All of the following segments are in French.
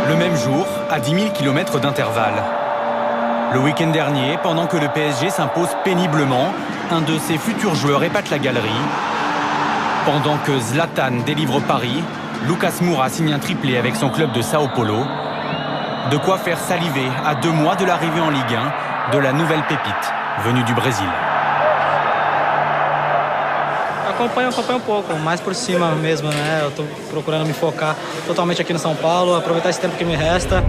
Le même jour, à 10 000 km d'intervalle. Le week-end dernier, pendant que le PSG s'impose péniblement, un de ses futurs joueurs épate la galerie. Pendant que Zlatan délivre Paris, Lucas Moura signe un triplé avec son club de Sao Paulo. De quoi faire saliver à 2 mois de l'arrivée en Ligue 1 de la nouvelle pépite venue du Brésil. Acompanho um pouco, mais por cima mesmo, né? Eu tô procurando me focar totalmente aqui no São Paulo, aproveitar esse tempo que me resta.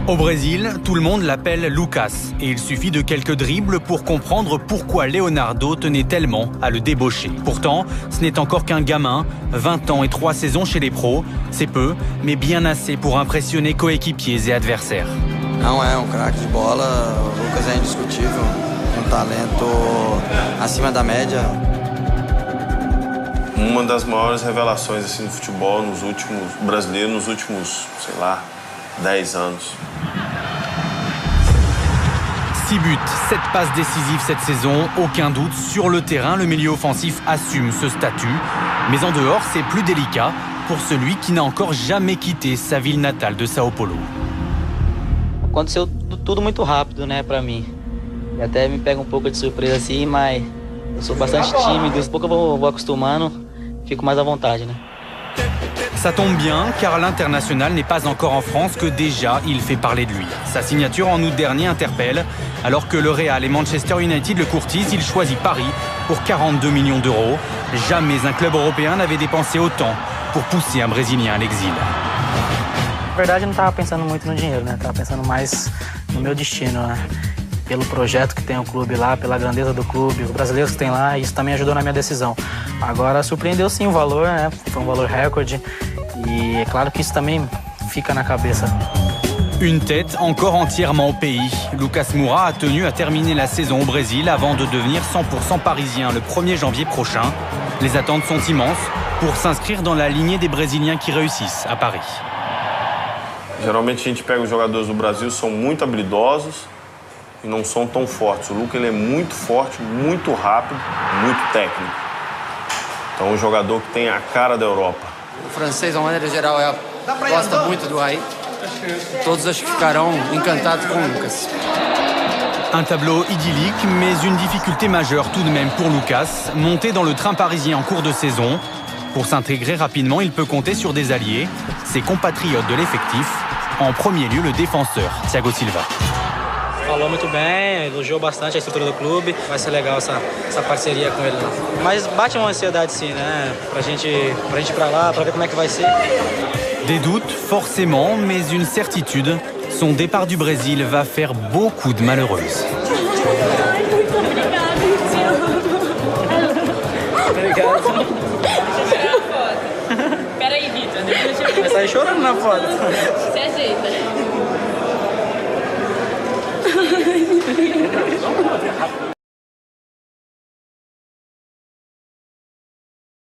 Au Brésil, tout le monde l'appelle Lucas et il suffit de quelques dribbles pour comprendre pourquoi Leonardo tenait tellement à le débaucher. Pourtant, ce n'est encore qu'un gamin, 20 ans et 3 saisons chez les pros. C'est peu, mais bien assez pour impressionner coéquipiers et adversaires. Não é craque de bola, o Lucas é indiscutível, talento acima da média. Uma das maiores revelações assim, do futebol brasileiro nos últimos, sei lá, 10 anos. 6 buts, 7 passes décisives cette saison, aucun doute. Sur le terrain, le milieu offensif assume ce statut. Mais en dehors, c'est plus délicat pour celui qui n'a encore jamais quitté sa ville natale de Sao Paulo. Aconteceu tudo muito rápido, né, pra mim. E até me pega pouco de surpresa assim, mas eu sou bastante tímido, aos poucos eu vou acostumando, fico mais à vontade, né? Ça tombe bien, car l'international n'est pas encore en France que déjà il fait parler de lui. Sa signature en août dernier interpelle. Alors que le Real et Manchester United le courtisent, il choisit Paris pour 42 millions d'euros. Jamais un club européen n'avait dépensé autant pour pousser un Brésilien à l'exil. Na verdade, eu não estava pensando muito no dinheiro, né? Estava pensando mais no meu destino, né? Pelo projeto que tem o clube lá, pela grandeza do clube, os brasileiros que tem lá, isso também ajudou na minha decisão. Agora, surpreendeu sim o valor, né? Foi um valor recorde e é claro que isso também fica na cabeça. Une tête encore entièrement au pays. Lucas Moura a tenu à terminer la saison au Brésil avant de devenir 100% parisien le 1er janvier prochain. Les attentes sont immenses pour s'inscrire dans la lignée des Brésiliens qui réussissent à Paris. Geralmente a gente pega os jogadores do Brasil, são muito habilidosos e não são tão fortes. O Lucas ele é muito forte, muito rápido, muito técnico. Então é um jogador que tem a cara da Europa. O francês, de uma maneira geral, gosta muito do Raí. Todos acho que ficarão encantados com o Lucas. Un tableau idyllique, mais une difficulté majeure tout de même pour Lucas, monter dans le train parisien en cours de saison. Pour s'intégrer rapidement, il peut compter sur des alliés, ses compatriotes de l'effectif, en premier lieu le défenseur, Thiago Silva. Falou muito bem, elogiou bastante a estrutura do clube, vai ser legal essa parceria com ele lá. Mas bate uma ansiedade sim, né? Pra gente ir pra lá, pra ver como é que vai ser. Des doutes, forcément, mais une certitude, son départ du Brésil va faire beaucoup de malheureuses. Obrigado. Peraí, Vitor, depois eu te Vai sair chorando na foto. Se ajeita.